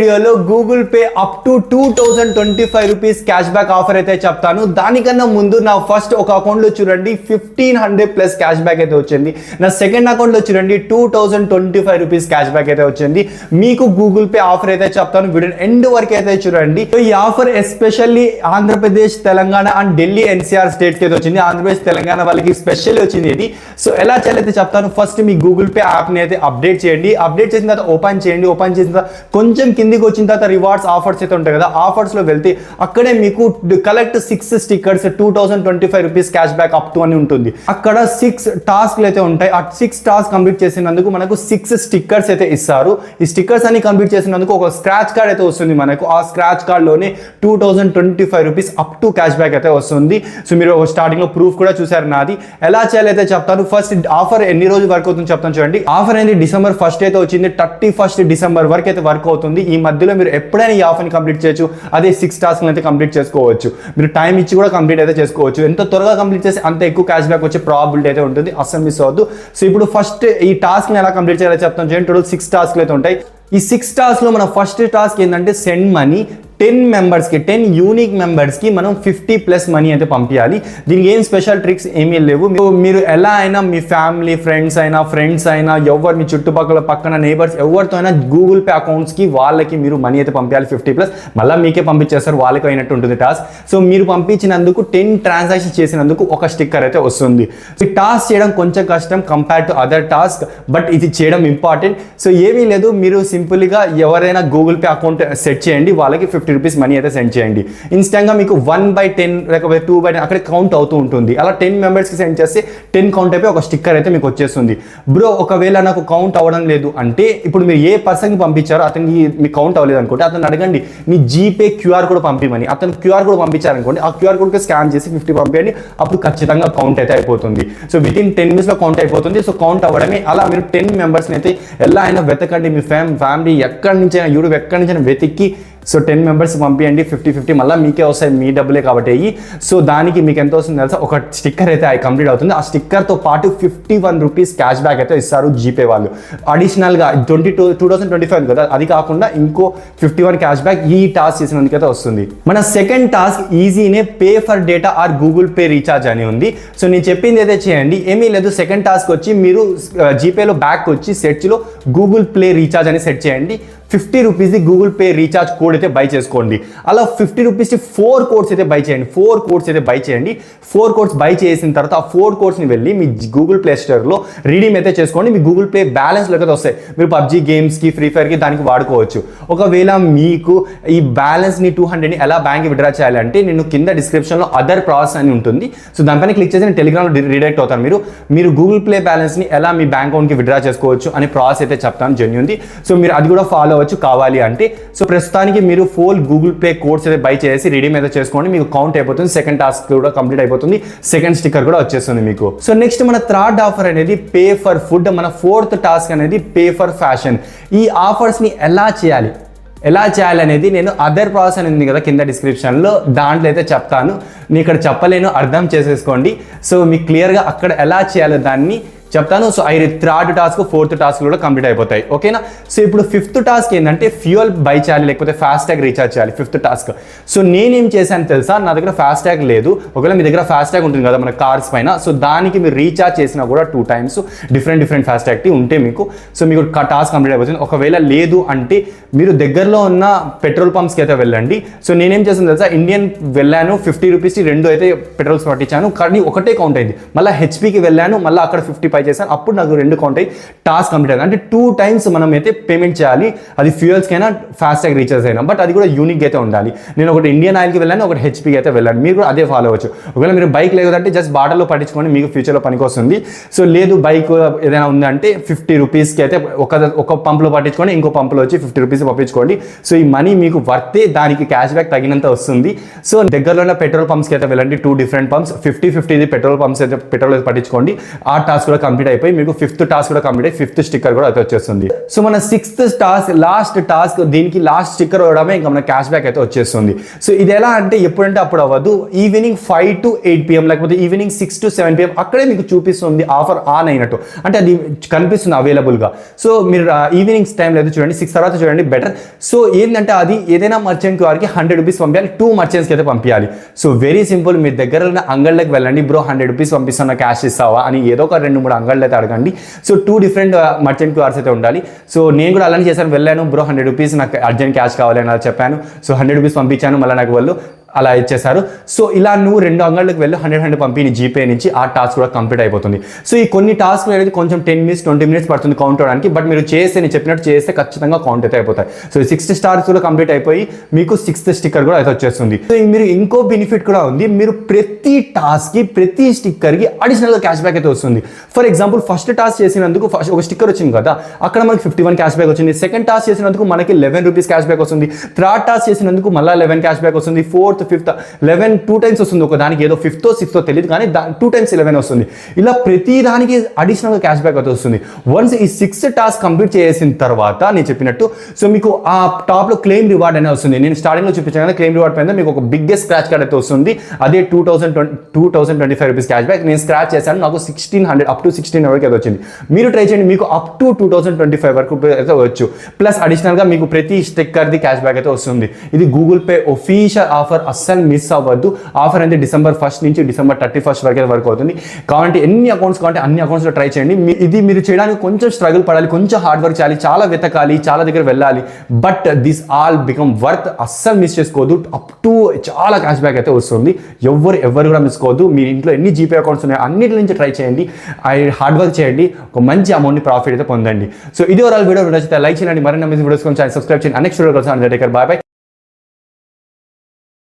వీడియోలో Google pay up to 2025 rupees cash back offer అయితే చెప్తాను. దానికన్నా ముందు నా ఫస్ట్ ఒక అకౌంట్లో చూడండి 1500 ప్లస్ క్యాష్ బ్యాక్ అయితే వచ్చింది. నా సెకండ్ అకౌంట్లో చూడండి 2025 రూపీస్ క్యాష్ బ్యాక్ అయితే వచ్చింది. మీకు గూగుల్ పే ఆఫర్ అయితే చెప్తాను, వీడియో ఎండ్ వరకు అయితే చూడండి. ఈ offer especially Andhra Pradesh, Telangana and Delhi NCR states కి అయితే వచ్చింది. ఆంధ్రప్రదేశ్, తెలంగాణ వాళ్ళకి స్పెషల్ వచ్చింది ఇది. సో ఎలా చేయాలైతే చెప్తాను. ఫస్ట్ మీ గూగుల్ పే యాప్ని అయితే అప్డేట్ చేయండి. అప్డేట్ చేసిన తర్వాత ఓపెన్ చేయండి. ఓపెన్ చేసిన తర్వాత కొంచెం కిందికి వచ్చిన తర్వాత రివార్డ్స్ ఆఫర్స్ అయితే ఉంటాయి కదా, ఆఫర్స్ లో వెళ్తే అక్కడే మీకు collect 6 stickers 2025 rupees cash back up to అని ఉంటుంది. అక్కడ 6 టాస్క్లు అయితే ఉంటాయి. ఆ 6 టాస్క్ కంప్లీట్ చేసినందుకు మనకు 6 స్టిక్కర్స్ అయితే ఇస్తారు. ఈ స్టిక్కర్స్ అన్ని కంప్లీట్ చేసినందుకు ఒక స్క్రాచ్ కార్డ్ అయితే వస్తుంది మనకు. ఆ స్క్రాచ్ కార్డ్ లోనే 2025 rupees up to cash back అయితే వస్తుంది. సో మీరు స్టార్టింగ్ లో ప్రూఫ్ కూడా చూసారు నాది. ఎలా చేయాలైతే చెప్తాను. ఫస్ట్ ఆఫర్ ఎన్ని రోజులు వర్క్ అవుతుంది చెప్తాను చూడండి. ఆఫర్ అనేది December 1st అయితే వచ్చింది. 31st December వరకు అయితే వర్క్ అవుతుంది. ఈ మధ్యలో మీరు ఎప్పుడైనా ఈ ఆఫర్ని కంప్లీట్ చేయొచ్చు. అదే 6 టాస్క్లు అయితే కంప్లీట్ చేసుకోవచ్చు. మీరు టైం ఇచ్చి కూడా కంప్లీట్ అయితే చేసుకోవచ్చు. ఎంత త్వరగా కంప్లీట్ చేసి అంత ఎక్కువ క్యాష్ బ్యాక్ వచ్చే ప్రాబిలిటీ అయితే ఉంటుంది. అస్సలు మిస్ అవ్వద్దు. సో ఇప్పుడు ఫస్ట్ ఈ టాస్క్ని ఎలా కంప్లీట్ చేయాలో చెప్తాను చూడండి. టోటల్ 6 టాస్క్లు అయితే ఉంటాయి. ఈ 6 టాస్క్లో మన ఫస్ట్ టాస్క్ ఏంటంటే సెండ్ మనీ. 10 మెంబర్స్కి 10 యూనిక్ మెంబర్స్కి మనం 50 ప్లస్ మనీ అయితే పంపించాలి. దీనికి ఏం స్పెషల్ ట్రిక్స్ ఏమీ లేవు. మీరు ఎలా అయినా మీ ఫ్యామిలీ ఫ్రెండ్స్ అయినా ఎవరు మీ చుట్టుపక్కల పక్కన నేబర్స్ ఎవరితో అయినా గూగుల్ పే అకౌంట్స్కి వాళ్ళకి మీరు మనీ అయితే పంపించాలి 50 ప్లస్. మళ్ళీ మీకే పంపించేస్తారు, వాళ్ళకి అయినట్టు ఉంటుంది టాస్క్. సో మీరు పంపించినందుకు 10 ట్రాన్సాక్షన్ చేసినందుకు ఒక స్టిక్కర్ అయితే వస్తుంది. ఈ టాస్క్ చేయడం కొంచెం కష్టం compare to other task, but ఇది చేయడం ఇంపార్టెంట్. సో ఏమీ లేదు, మీరు సింపుల్గా ఎవరైనా గూగుల్ పే అకౌంట్ సెట్ చేయండి, వాళ్ళకి 50 రూపీస్ మనీ అయితే సెండ్ చేయండి. ఇన్స్టాంట్గా మీకు 1/10 లేకపోతే 2/10 అక్కడ కౌంట్ అవుతూ ఉంటుంది. అలా 10 మెంబర్స్కి సెండ్ చేస్తే 10 కౌంట్ అయిపోయి ఒక స్టిక్కర్ అయితే మీకు వచ్చేస్తుంది. బ్రో ఒకవేళ నాకు కౌంట్ అవ్వడం లేదు అంటే, ఇప్పుడు మీరు ఏ పర్సన్కి పంపించారో అతనికి మీకు కౌంట్ అవ్వలేదు అనుకోండి, అతను అడగండి మీ జీపే క్యూఆర్ కోడ్ పంపిమని. అతను క్యూఆర్ కోడ్ పంపించారనుకోండి, ఆ క్యూఆర్ కోడ్కి స్కాన్ చేసి 50 పంపించండి. అప్పుడు ఖచ్చితంగా కౌంట్ అయితే అయిపోతుంది. సో వితిన్ 10 minutesలో కౌంట్ అయిపోతుంది. సో కౌంట్ అవ్వడమే. అలా మీరు 10 మెంబర్స్ని అయితే ఎలా అయినా వెతకండి. మీ ఫ్యామిలీ ఎక్కడి నుంచైనా యూట్యూబ్ ఎక్కడి నుంచైనా వెతికి సో 10 మెంబర్స్ పంపించండి. 50-50 మళ్ళీ మీకే వస్తాయి, మీ డబ్బులే కాబట్టి అయ్యి. సో దానికి మీకు ఎంత వస్తుంది తెలుసా, ఒక స్టిక్కర్ అయితే కంప్లీట్ అవుతుంది. ఆ స్టిక్కర్తో పాటు 51 రూపీస్ క్యాష్ బ్యాక్ అయితే ఇస్తారు జీపే వాళ్ళు. అడిషనల్గా 2025 కదా, అది కాకుండా ఇంకో 51 క్యాష్ బ్యాక్ ఈ టాస్క్ చేసినందుకైతే వస్తుంది. మన సెకండ్ టాస్క్ ఈజీనే, pay for data or Google pay recharge అని ఉంది. సో నేను చెప్పింది అయితే చేయండి, ఏమీ లేదు. సెకండ్ టాస్క్ వచ్చి మీరు జీపేలో బ్యాక్ వచ్చి సెర్చ్లో గూగుల్ ప్లే రీఛార్జ్ అని సెట్ చేయండి. 50 రూపీస్ది గూగుల్ పే రీఛార్జ్ కోడ్ అయితే బై చేసుకోండి. అలా 50 రూపీస్కి 4 కోడ్స్ అయితే బై చేయండి. 4 కోడ్స్ అయితే బై చేయండి. 4 కోడ్స్ బై చేసిన తర్వాత ఆ 4 కోడ్స్ని వెళ్ళి మీ గూగుల్ ప్లే స్టోర్లో రీడీమ్ అయితే చేసుకోండి. మీ గూగుల్ ప్లే బ్యాలెన్స్లోకి అయితే వస్తాయి. మీరు పబ్జీ గేమ్స్కి, ఫ్రీ ఫైర్కి దానికి వాడుకోవచ్చు. ఒకవేళ మీకు ఈ బ్యాలెన్స్ని 200ని ఎలా బ్యాంక్కి విత్డ్రా చేయాలంటే, నేను కింద డిస్క్రిప్షన్లో అదర్ ప్రాసెస్ అని ఉంటుంది. సో దానిపైన క్లిక్ చేసి నేను టెలిగ్రామ్లో రీడైరెక్ట్ అవుతాను. మీరు గూగుల్ ప్లే బ్యాలెన్స్ని ఎలా మీ బ్యాంక్ అకౌంట్కి విత్డ్రా చేసుకోవచ్చు అనే ప్రాసెస్ అయితే చెప్తాను, జెన్యూన్ది. సో మీరు అది కూడా ఫాలో అవ్వచ్చు కావాలి అంటే. సో ప్రస్తుతానికి మీరు 4 గూగుల్ ప్లే కోడ్స్ అయితే బై చేసి రీడీమ్ అయితే చేసుకోండి. మీకు కౌంట్ అయిపోతుంది. సెకండ్ టాస్క్ కూడా కంప్లీట్ అయిపోతుంది. సెకండ్ స్టిక్కర్ కూడా వచ్చేస్తుంది మీకు. సో నెక్స్ట్ మన థర్డ్ ఆఫర్ అనేది పే ఫర్ ఫుడ్. మన 4th టాస్క్ అనేది పే ఫర్ ఫ్యాషన్. ఈ ఆఫర్స్ని ఎలా చేయాలి అనేది నేను అదర్ ప్రాసెస్ అని ఉంది కదా కింద డిస్క్రిప్షన్లో, దాంట్లో అయితే చెప్తాను. నేను ఇక్కడ చెప్పలేను, అర్థం చేసేసుకోండి. సో మీకు క్లియర్గా అక్కడ ఎలా చేయాలో దాన్ని చెప్తాను. So third task 4th task కూడా కంప్లీట్ అయిపోతాయి. ఓకేనా. సో ఇప్పుడు 5th టాస్క్ ఏంటంటే ఫ్యూయల్ బై చేయాలి, లేకపోతే ఫాస్టాగ్ రీఛార్జ్ చేయాలి. 5th task. సో నేనేం చేశాను తెలుసా, నా దగ్గర ఫాస్టాగ్ లేదు. ఒకవేళ మీ దగ్గర ఫాస్టాగ్ ఉంటుంది కదా మన కార్స్ పైన, సో దానికి మీరు రీఛార్జ్ చేసినా కూడా 2 times డిఫరెంట్ ఫాస్టాగ్ ఉంటే మీకు టాస్క్ కంప్లీట్ అయిపోతుంది. ఒకవేళ లేదు అంటే మీరు దగ్గరలో ఉన్న పెట్రోల్ పంప్స్కి అయితే వెళ్ళండి. సో నేనేం చేశాను తెలుసా, ఇండియన్ వెళ్ళాను, 50 రూపీస్కి 2 అయితే పెట్రోల్స్ పట్టించాను, కానీ ఒకటే కౌంట్ అయింది. మళ్ళీ హెచ్పీకి వెళ్ళాను, మళ్ళీ అక్కడ 50 పై చేశాను, అప్పుడు నాకు 2 కౌంట్ అయ్యి టాస్క్ కంప్లీట్ అయింది. అంటే 2 times మనం అయితే పేమెంట్ చేయాలి. అది ఫ్యూయల్స్కైనా ఫాస్టాగ్ రీఛార్జ్ అయినా, బట్ అది కూడా యూనిక్ అయితే ఉండాలి. నేను ఒకటి ఇండియన్ ఆయిల్కి వెళ్ళాను, ఒకటి హెచ్పీకి అయితే వెళ్ళాను. మీరు కూడా అదే ఫాలో అవ్వచ్చు. ఒకవేళ మీరు బైక్ లేదంటే జస్ట్ బాటిల్లో పట్టించుకోండి, మీకు ఫ్యూచర్లో పనికి వస్తుంది. సో లేదు బైక్ ఏదైనా ఉందంటే 50 రూపీస్కి అయితే ఒక పంపులో పట్టించుకోండి, ఇంకో పంపులో వచ్చి 50 రూపీస్ పంపించుకోండి. సో ఈ మనీ మీకు వర్తే, దానికి క్యాష్ బ్యాక్ తగినంత వస్తుంది. సో దగ్గరలో ఉన్న పెట్రోల్ పంప్స్కి అయితే వెళ్ళండి. 2 different పంప్స్, 50-50 పెట్రోల్ పంప్స్ అయితే పెట్రోల్ పట్టించుకోండి. ఆ టాస్క్ కూడా కంప్లీట్ అయిపోయి మీకు 5th టాస్క్ కూడా కంప్లీట్ అయ్యి 5th స్టిక్కర్ కూడా అయితే వచ్చేస్తుంది. సో మన 6th టాస్క్ లాస్ట్ టాస్క్, దీనికి లాస్ట్ స్టిక్కర్ అవడమే ఇంకా మన క్యాష్ బ్యాక్ అయితే వచ్చేస్తుంది. సో ఇది ఎలా అంటే ఎప్పుడంటే అప్పుడు అవ్వదు, ఈవినింగ్ 5 to 8 PM లేకపోతే ఈవినింగ్ 6 to 7 PM అక్కడే మీకు చూపిస్తుంది ఆఫర్ ఆన్ అయినట్టు, అంటే అది కనిపిస్తుంది అవైలబుల్గా. సో మీరు ఈవినింగ్స్ టైం లేదు చూడండి, 6 తర్వాత చూడండి బెటర్. సో ఏంటంటే అది ఏదైనా మర్చెంట్ వారికి 100 రూపీస్ పంపించాలి, 2 మర్చెంట్స్కి అయితే పంపించాలి. సో వెరీ సింపుల్, మీ దగ్గర ఉన్న అంగళ్ళకి వెళ్ళండి, బ్రో 100 రూపీస్ పంపిస్తున్నా క్యాష్ ఇస్తావా అని ఏదో ఒక 2-3 అంగళ్ళు అయితే అడగండి. సో 2 డిఫరెంట్ మర్చెంట్ క్యూఆర్స్ అయితే ఉండాలి. సో నేను కూడా అలానే చేశాను, వెళ్ళాను బ్రో 100 రూపీస్ నాకు అర్జెంట్ క్యాష్ కావాలి అని చెప్పాను. సో 100 రూపీస్ పంపించాను, మళ్ళీ నాకు వాళ్ళు అలా ఇచ్చేసారు. సో ఇలా నువ్వు 2 అంగళ్ళకి వెళ్ళి 100 పంపి నీ జీపే నుంచి ఆ టాస్క్ కూడా కంప్లీట్ అయిపోతుంది. సో ఈ కొన్ని టాస్క్లు అనేది కొంచెం 10 minutes 20 minutes పడుతుంది కౌంట్ అవడానికి, బట్ మీరు చేస్తే నేను చెప్పినట్టు చేస్తే ఖచ్చితంగా కౌంట్ అయితే అయిపోతాయి. సో 6 స్టార్స్ కూడా కంప్లీట్ అయిపోయి మీకు 6th స్టిక్కర్ కూడా అయితే వచ్చేస్తుంది. సో మీరు ఇంకో బెనిఫిట్ కూడా ఉంది, మీరు ప్రతి టాస్క్కి ప్రతి స్టిక్కర్కి అడిషనల్గా క్యాష్ బ్యాక్ అయితే వస్తుంది. ఫర్ ఎగ్జాంపుల్ ఫస్ట్ టాస్క్ చేసినందుకు ఒక స్టిక్కర్ వచ్చింది కదా, అక్కడ మనకి 51 క్యాష్ బ్యాక్ వచ్చింది. సెకండ్ టాస్క్ చేసినందుకు మనకి 11 రూపీస్ క్యాష్ బ్యాక్ వస్తుంది. థర్డ్ టాస్క్ చేసినందుకు మళ్ళీ 11 క్యాష్ బ్యాక్ వస్తుంది. 4th 5th 11 2 times వస్తుంది. ఒక దానికి ఏదో 5th 6th తెలియదు కానీ 2 times 11 వస్తుంది. ఇలా ప్రతి దానికి అడిషనల్గా క్యాష్ బ్యాక్ అయితే వస్తుంది. వన్స్ ఈ 6th టాస్క్ కంప్లీట్ చేసిన తర్వాత నేను చెప్పినట్టు సో మీకు ఆ టాప్లో క్లెయిమ్ రివార్డ్ అనేది వస్తుంది. నేను స్టార్టింగ్లో చూపించాను కదా, క్లెయిమ్ రివార్డ్ పైన మీకు ఒక బిగ్గెస్ట్ స్క్రాచ్ కార్డ్ అయితే వస్తుంది. అదే 2025 రూపీస్ క్యాష్ బ్యాక్. నేను స్క్రాచ్ చేశాను, నాకు 1600 అప్ టు 1600 వరకు అయితే వచ్చింది. మీరు ట్రై చేయండి, మీకు అప్ టు 2025 వరకు అయితే వచ్చు. ప్లస్ అడిషనల్గా మీకు ప్రతి స్టిక్కర్ది క్యాష్ బ్యాక్ అయితే వస్తుంది. ఇది గూగుల్ పే ఒఫీషియల్ ఆఫర్, అస్సలు మిస్ అవ్వద్దు. ఆఫర్ అయితే December 1st నుంచి December 31st వరకు అవుతుంది. కాబట్టి ఎన్ని అకౌంట్స్ కావాలంటే అన్ని అకౌంట్స్లో ట్రై చేయండి. ఇది మీరు చేయడానికి కొంచెం స్ట్రగుల్ పడాలి, కొంచెం హార్డ్ వర్క్ చేయాలి, చాలా వెతకాలి, చాలా దగ్గర వెళ్ళాలి. But this all become worth. అస్సలు మిస్ చేసుకోవద్దు. అప్ టు చాలా క్యాష్ బ్యాక్ అయితే వస్తుంది. ఎవరు కూడా మిస్ కావద్దు. మీ ఇంట్లో ఎన్ని జీపే అకౌంట్స్ ఉన్నాయో అన్నిటి నుంచి ట్రై చేయండి, హార్డ్ వర్క్ చేయండి, ఒక మంచి అమౌంట్ని ప్రాఫిట్ అయితే పొందండి. సో ఇది ఓవరాల్ వీడియో నచ్చితే లైక్ చేయండి, మరిన్ని వీడియోస్ కొంచెం సబ్స్క్రైబ్ చేయండి. నెక్స్ట్ వీడియో కోసం బాయ్ బాయ్.